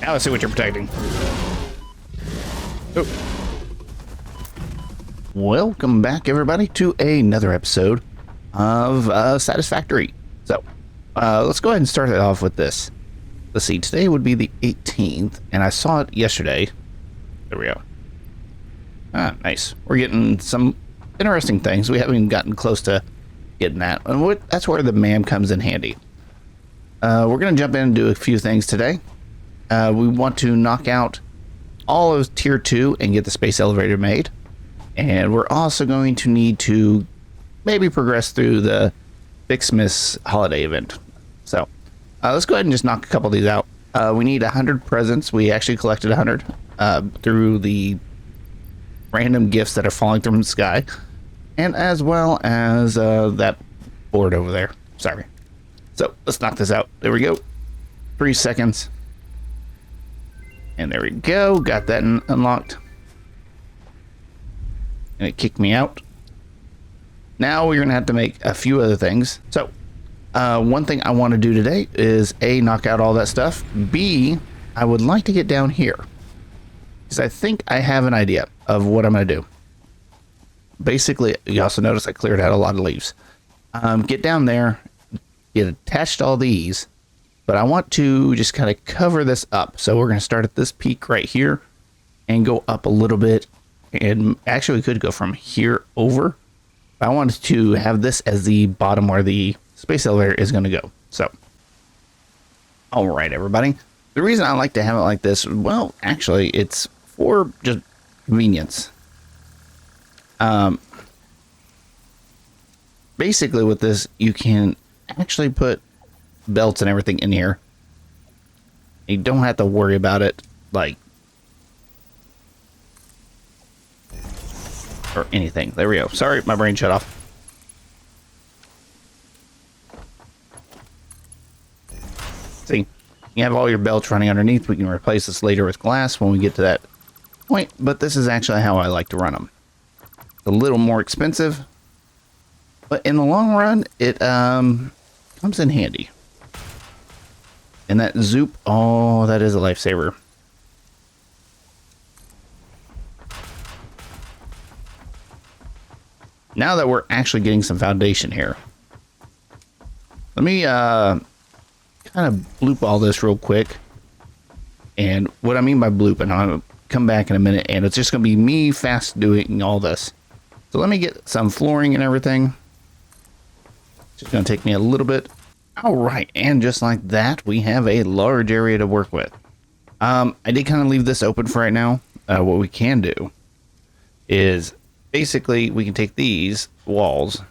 Now let's see what you're protecting. Oh. Welcome back, everybody, to another episode of Satisfactory. So, let's go ahead and start it off with this. Let's see, today would be the 18th, and I saw it yesterday. There we go. Ah, nice. We're getting some interesting things. We haven't even gotten close to getting that. And that's where the MAM comes in handy. We're going to jump in and do a few things today. We want to knock out all of Tier 2 and get the space elevator made. And we're also going to need to maybe progress through the Fixmas holiday event. So, let's go ahead and just knock a couple of these out. We need 100 presents. We actually collected 100 through the random gifts that are falling from the sky. And as well as that board over there. Sorry. So, let's knock this out. There we go. 3 seconds. And there we go. Got that unlocked. And it kicked me out. Now we're going to have to make a few other things. So, one thing I want to do today is A, knock out all that stuff. B, I would like to get down here. Because I think I have an idea of what I'm going to do. Basically, you also notice I cleared out a lot of leaves. Get down there, get attached to all these. But I want to just kind of cover this up. So we're going to start at this peak right here and go up a little bit. And actually we could go from here over. I wanted to have this as the bottom where the space elevator is going to go. So, all right, everybody. The reason I like to have it like this, well, actually, it's for just convenience. Basically, with this, you can actually put belts and everything in here. You don't have to worry about it, like, or anything. There we go. Sorry, my brain shut off. See, you have all your belts running underneath. We can replace this later with glass when we get to that point, but this is actually how I like to run them. It's a little more expensive, but in the long run, it comes in handy. And that zoop, oh, that is a lifesaver. Now that we're actually getting some foundation here, let me kind of bloop all this real quick. And what I mean by bloop, and I'll come back in a minute, and it's just going to be me fast doing all this. So let me get some flooring and everything. It's just going to take me a little bit. All right, and just like that, we have a large area to work with. I did kind of leave this open for right now. What we can do is basically we can take these walls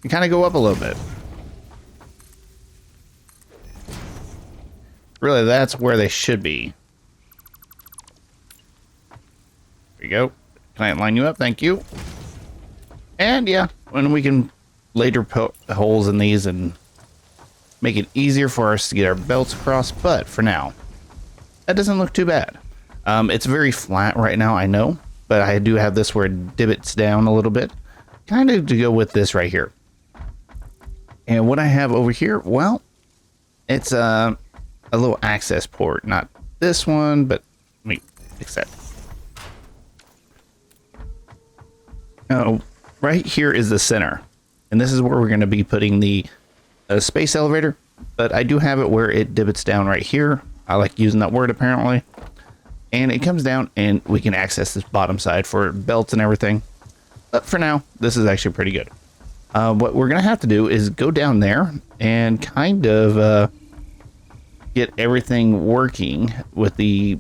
and kind of go up a little bit. Really, that's where they should be. There you go. Can I line you up? Thank you. And yeah, when we can later put holes in these and make it easier for us to get our belts across, but for now, that doesn't look too bad. It's very flat right now, I know, but I do have this where it divots down a little bit, kind of to go with this right here. And what I have over here, well, it's a little access port, not this one, but let me fix that. Oh, right here is the center, and this is where we're going to be putting the space elevator, but I do have it where it divots down right here. I like using that word apparently. And it comes down and we can access this bottom side for belts and everything. But for now, this is actually pretty good. What we're going to have to do is go down there and kind of get everything working with the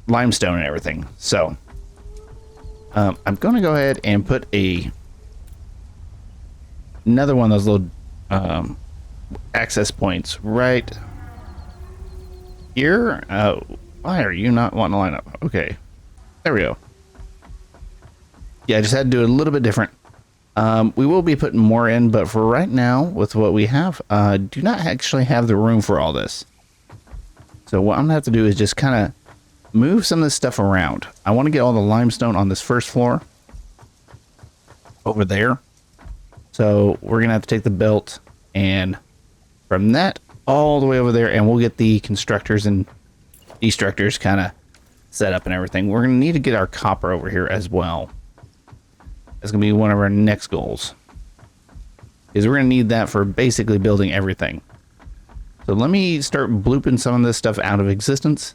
limestone and everything. So I'm going to go ahead and put another one of those little access points right here. Why are you not wanting to line up? Okay, there we go. Yeah, I just had to do it a little bit different. We will be putting more in, but for right now, with what we have, do not actually have the room for all this. So what I'm gonna have to do is just kind of move some of this stuff around. I want to get all the limestone on this first floor over there. So we're gonna have to take the belt, and from that all the way over there, and we'll get the constructors and destructors kind of set up and everything. We're going to need to get our copper over here as well. That's going to be one of our next goals, because we're going to need that for basically building everything. So let me start blooping some of this stuff out of existence,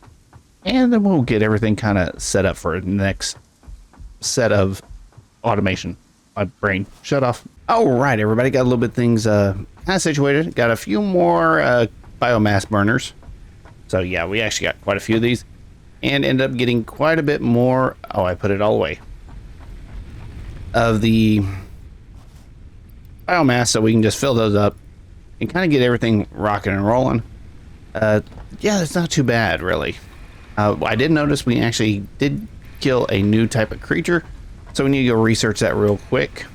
and then we'll get everything kind of set up for the next set of automation. My brain shut off. All right, everybody, got a little bit things kind of situated. Got a few more biomass burners. So yeah, we actually got quite a few of these, and ended up getting quite a bit more. Oh, I put it all away. Of the biomass, so we can just fill those up and kind of get everything rocking and rolling. Yeah, it's not too bad, really. I did notice we actually did kill a new type of creature, so we need to go research that real quick.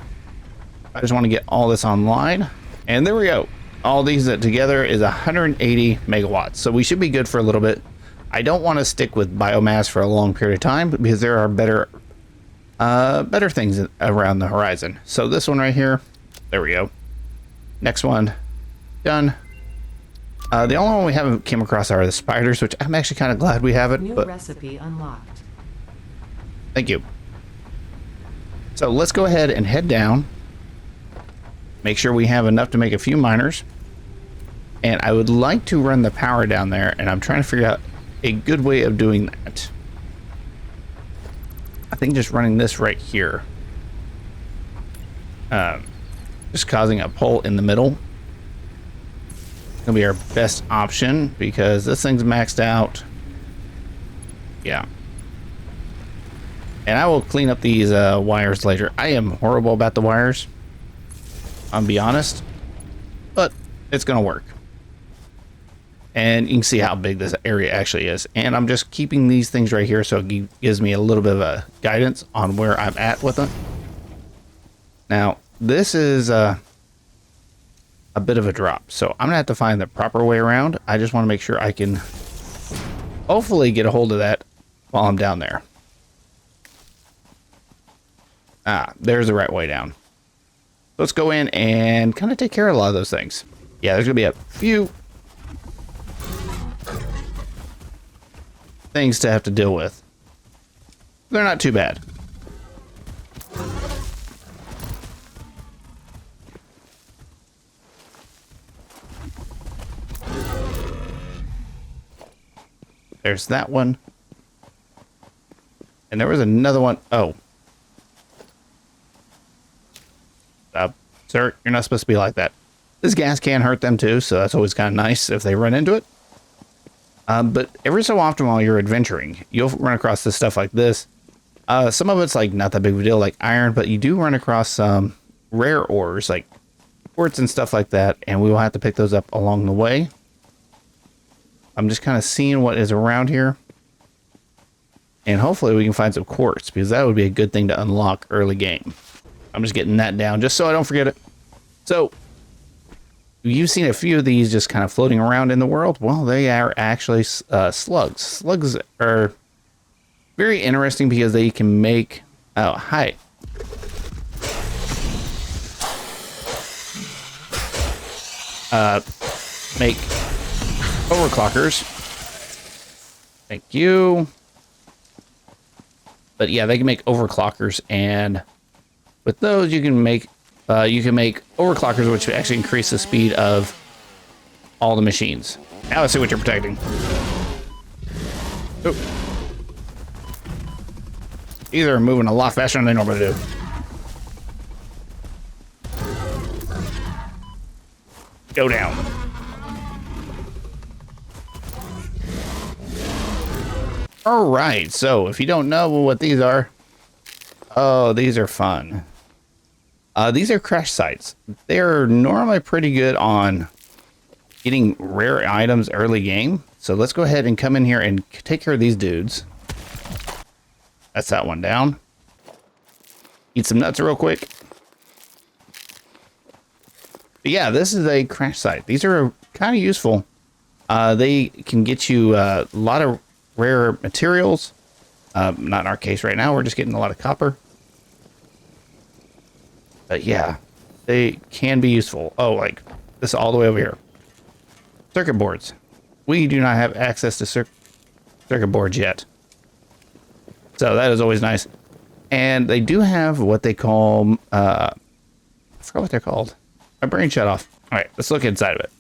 I just want to get all this online, and there we go. All these together is 180 megawatts, so we should be good for a little bit. I don't want to stick with biomass for a long period of time, because there are better things around the horizon. So this one right here, there we go. Next one, done. The only one we haven't came across are the spiders, which I'm actually kind of glad we haven't. New but recipe unlocked. Thank you. So let's go ahead and head down. Make sure we have enough to make a few miners. And I would like to run the power down there, and I'm trying to figure out a good way of doing that. I think just running this right here. Just causing a pole in the middle. Gonna be our best option, because this thing's maxed out. Yeah. And I will clean up these wires later. I am horrible about the wires, I'll be honest, but it's gonna work. And you can see how big this area actually is. And I'm just keeping these things right here, so it gives me a little bit of a guidance on where I'm at with it. Now, this is a bit of a drop, so I'm gonna have to find the proper way around. I just want to make sure I can hopefully get a hold of that while I'm down there. Ah, there's the right way down. Let's go in and kind of take care of a lot of those things. Yeah, there's gonna be a few things to have to deal with. They're not too bad. There's that one. And there was another one. Oh. Sir, you're not supposed to be like that. This gas can hurt them too, so that's always kind of nice if they run into it. But every so often while you're adventuring, you'll run across this stuff like this. Some of it's like not that big of a deal, like iron, but you do run across some rare ores, like quartz and stuff like that, and we will have to pick those up along the way. I'm just kind of seeing what is around here. And hopefully we can find some quartz, because that would be a good thing to unlock early game. I'm just getting that down just so I don't forget it. So, you've seen a few of these just kind of floating around in the world. Well, they are actually slugs. Slugs are very interesting because they can make... Oh, hi. Make overclockers. Thank you. But yeah, they can make overclockers, and with those you can make overclockers, which actually increase the speed of all the machines. Now let's see what you're protecting. Oh. These are moving a lot faster than they normally do. Go down. All right, so if you don't know what these are, oh, these are fun. These are crash sites. They're normally pretty good on getting rare items early game. So let's go ahead and come in here and take care of these dudes. That's that one down. Eat some nuts real quick. But yeah, this is a crash site. These are kind of useful. They can get you a lot of rare materials. Not in our case right now. We're just getting a lot of copper. But yeah, they can be useful. Oh, like this all the way over here. circuit boards. We do not have access to circuit boards yet. So that is always nice. And they do have what they call, I forgot what they're called. My brain shut off. All right, let's look inside of it.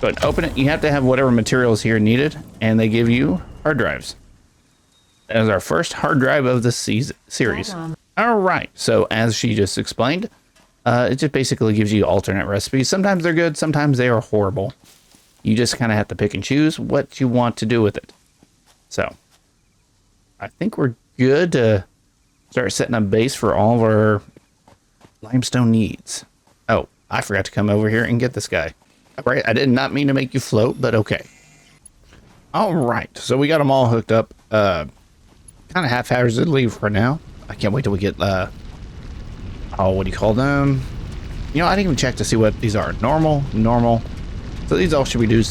Go ahead and open it. You have to have whatever materials here needed, and they give you hard drives. That is our first hard drive of the series. All right, so as she just explained, it just basically gives you alternate recipes. Sometimes they're good, sometimes they are horrible. You just kind of have to pick and choose what you want to do with it. So, I think we're good to start setting up base for all of our limestone needs. Oh, I forgot to come over here and get this guy. All right, I did not mean to make you float, but okay. All right, so we got them all hooked up. Kind of haphazardly for now. I can't wait till we get, oh, what do you call them? You know, I didn't even check to see what these are. Normal. So these all should be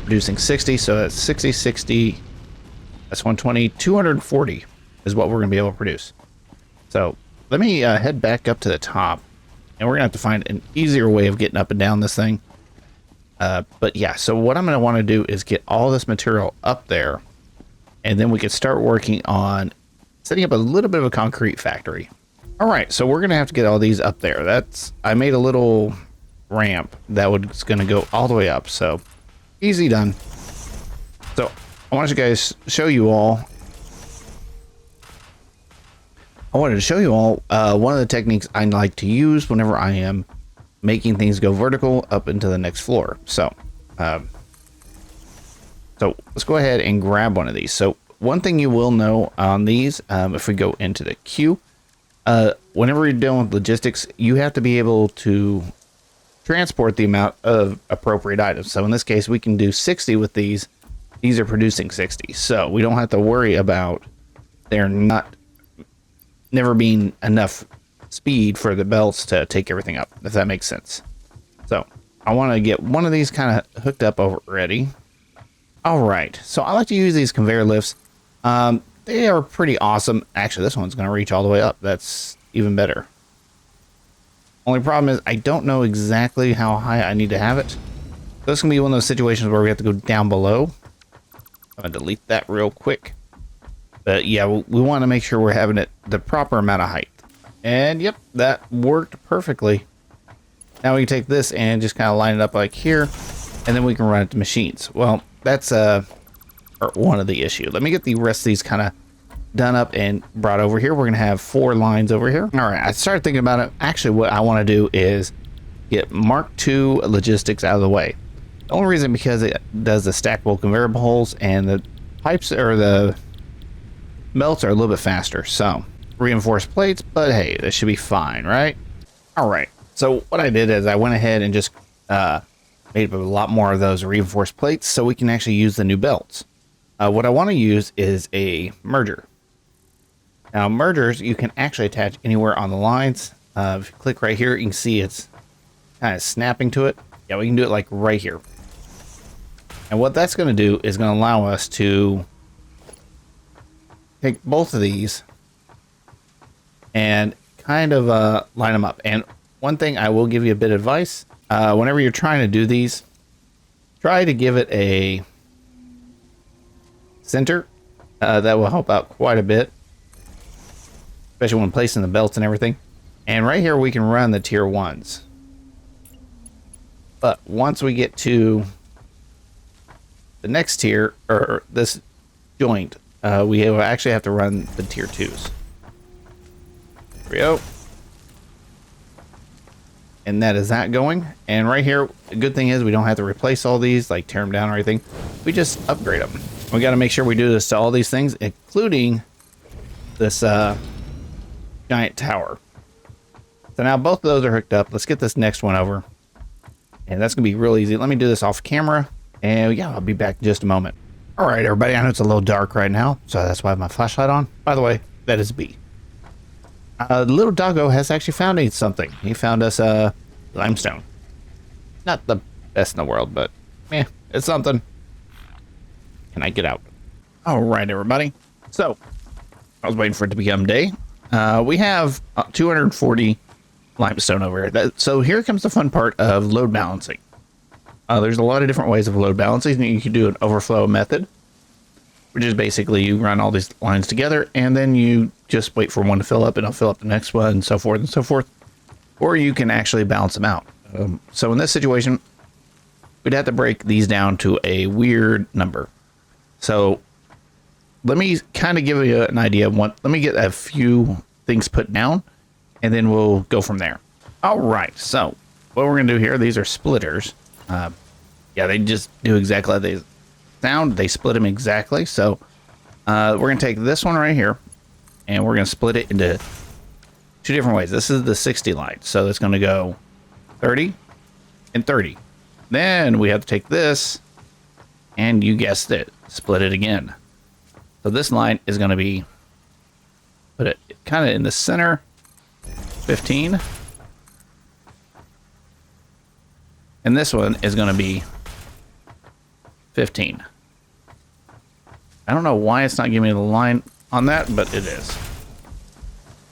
producing 60. So that's 60, 60. That's 120. 240 is what we're going to be able to produce. So let me head back up to the top. And we're going to have to find an easier way of getting up and down this thing. But yeah, so what I'm going to want to do is get all this material up there. And then we can start working on setting up a little bit of a concrete factory. All right, so we're going to have to get all these up there. I made a little ramp that was going to go all the way up. So easy done. So I wanted to show you all one of the techniques I like to use whenever I am making things go vertical up into the next floor. So let's go ahead and grab one of these. So one thing you will know on these, if we go into the queue, whenever you're dealing with logistics, you have to be able to transport the amount of appropriate items. So in this case, we can do 60 with these. These are producing 60. So we don't have to worry about never being enough speed for the belts to take everything up, if that makes sense. So I want to get one of these kind of hooked up already. All right, so I like to use these conveyor lifts. They are pretty awesome. Actually, this one's going to reach all the way up. That's even better. Only problem is I don't know exactly how high I need to have it. This is going to be one of those situations where we have to go down below. I'm going to delete that real quick. But yeah, we want to make sure we're having it the proper amount of height. And yep, that worked perfectly. Now we can take this and just kind of line it up like here, and then we can run it to machines. Well, that's one of the issues. Let me get the rest of these kind of done up and brought over here. We're going to have 4 lines over here. All right, I started thinking about it. Actually, what I want to do is get Mark II logistics out of the way. The only reason because it does the stackable conveyor holes, and the pipes or the melts are a little bit faster. So reinforced plates, but hey, this should be fine, right? All right. So what I did is I went ahead and just made up a lot more of those reinforced plates so we can actually use the new belts. What I want to use is a merger. Now mergers, you can actually attach anywhere on the lines. If you click right here, you can see it's kind of snapping to it. Yeah, we can do it like right here. And what that's going to do is going to allow us to take both of these and kind of line them up. And one thing I will give you a bit of advice, whenever you're trying to do these, try to give it a center. That will help out quite a bit, especially when placing the belts and everything. And right here we can run the tier 1s. But once we get to the next tier, or this joint, we will actually have to run the tier 2s. There we go. And that is that going. And right here, the good thing is we don't have to replace all these, like tear them down or anything. We just upgrade them. We got to make sure we do this to all these things, including this giant tower. So now both of those are hooked up. Let's get this next one over. And that's going to be real easy. Let me do this off camera. And yeah, I'll be back in just a moment. All right, everybody. I know it's a little dark right now, so that's why I have my flashlight on. By the way, that is B. The little doggo has actually found something. He found us limestone. Not the best in the world, but it's something. Can I get out? All right, everybody. So I was waiting for it to become day. We have 240 limestone over here. So here comes the fun part of load balancing. There's a lot of different ways of load balancing. You can do an overflow method, which is basically you run all these lines together and then you just wait for one to fill up and it'll fill up the next one and so forth and so forth. Or you can actually balance them out. So in this situation, we'd have to break these down to a weird number. So let me kind of give you an idea of what, let me get a few things put down and then we'll go from there. All right, so what we're gonna do here, these are splitters. Yeah, they just do exactly like they sound. They split them exactly. So we're gonna take this one right here and we're gonna split it into two different ways. This is the 60 line, so it's gonna go 30 and 30. Then we have to take this and you guessed it, split it again. So this line is gonna be, put it kind of in the center, 15. And this one is going to be 15. I don't know why it's not giving me the line on that, but it is.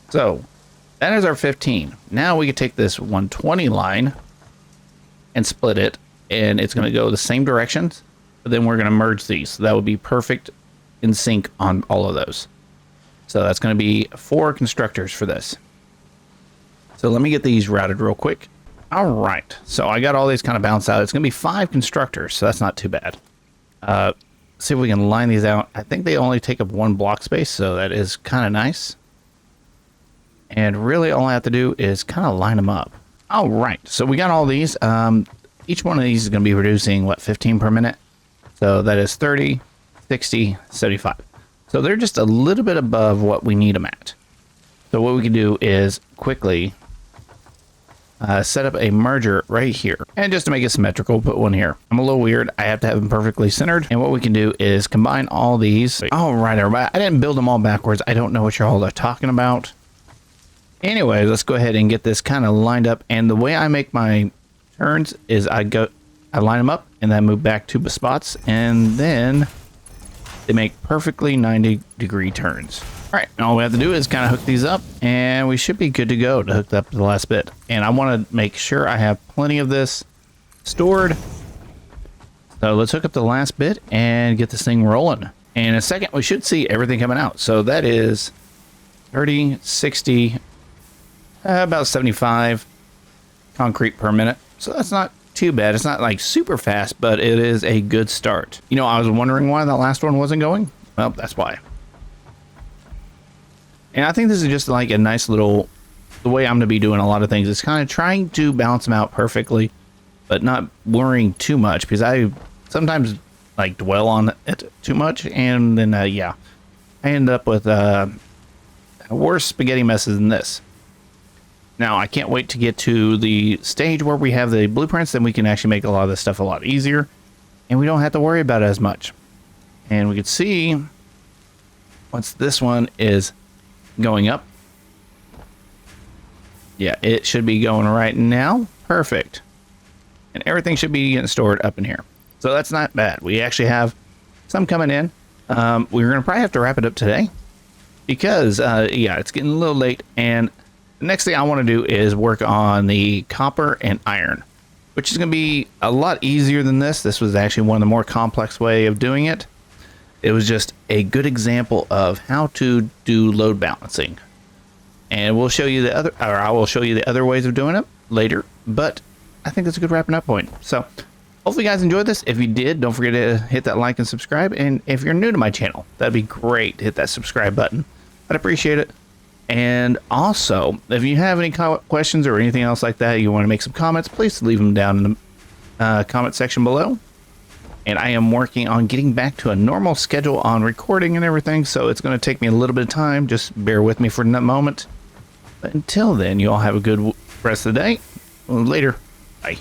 So that is our 15. Now we can take this 120 line and split it, and it's going to go the same directions, but then we're going to merge these. So that would be perfect in sync on all of those. So that's going to be 4 constructors for this. So let me get these routed real quick. All right, so I got all these kind of balanced out. It's going to be 5 constructors, so that's not too bad. See if we can line these out. I think they only take up 1 block space, so that is kind of nice. And really all I have to do is kind of line them up. All right, so we got all these. Each one of these is going to be reducing, what, 15 per minute? So that is 30, 60, 75. So they're just a little bit above what we need them at. So what we can do is quickly set up a merger right here. And just to make it symmetrical, put one here. I'm a little weird. I have to have them perfectly centered. And what we can do is combine all these. All right, everybody. I didn't build them all backwards. I don't know what y'all are talking about. Anyway, let's go ahead and get this kind of lined up. And the way I make my turns is I line them up and then move back 2 spots. And then they make perfectly 90-degree turns. All right, all we have to do is kind of hook these up and we should be good to go to hook up the last bit. And I want to make sure I have plenty of this stored. So let's hook up the last bit and get this thing rolling. And in a second, we should see everything coming out. So that is 30, 60, about 75 concrete per minute. So that's not too bad. It's not like super fast, but it is a good start. You know, I was wondering why that last one wasn't going. Well, that's why. And I think this is just like a nice little, the way I'm going to be doing a lot of things is kind of trying to balance them out perfectly, but not worrying too much because I sometimes like dwell on it too much. And then, yeah, I end up with worse spaghetti messes than this. Now, I can't wait to get to the stage where we have the blueprints, then we can actually make a lot of this stuff a lot easier and we don't have to worry about it as much. And we can see once this one is going up, yeah, it should be going right now. Perfect. And everything should be getting stored up in here. So that's not bad. We actually have some coming in. We're going to probably have to wrap it up today because, yeah, it's getting a little late. And the next thing I want to do is work on the copper and iron, which is going to be a lot easier than this. This was actually one of the more complex way of doing it. It was just a good example of how to do load balancing. And we'll show you the other, or I will show you the other ways of doing it later, but I think that's a good wrapping up point. So hopefully you guys enjoyed this. If you did, don't forget to hit that like and subscribe. And if you're new to my channel, that'd be great. Hit that subscribe button. I'd appreciate it. And also, if you have any questions or anything else like that, you want to make some comments, please leave them down in the comment section below. And I am working on getting back to a normal schedule on recording and everything, so it's going to take me a little bit of time. Just bear with me for that moment. But until then, you all have a good rest of the day. Later. Bye.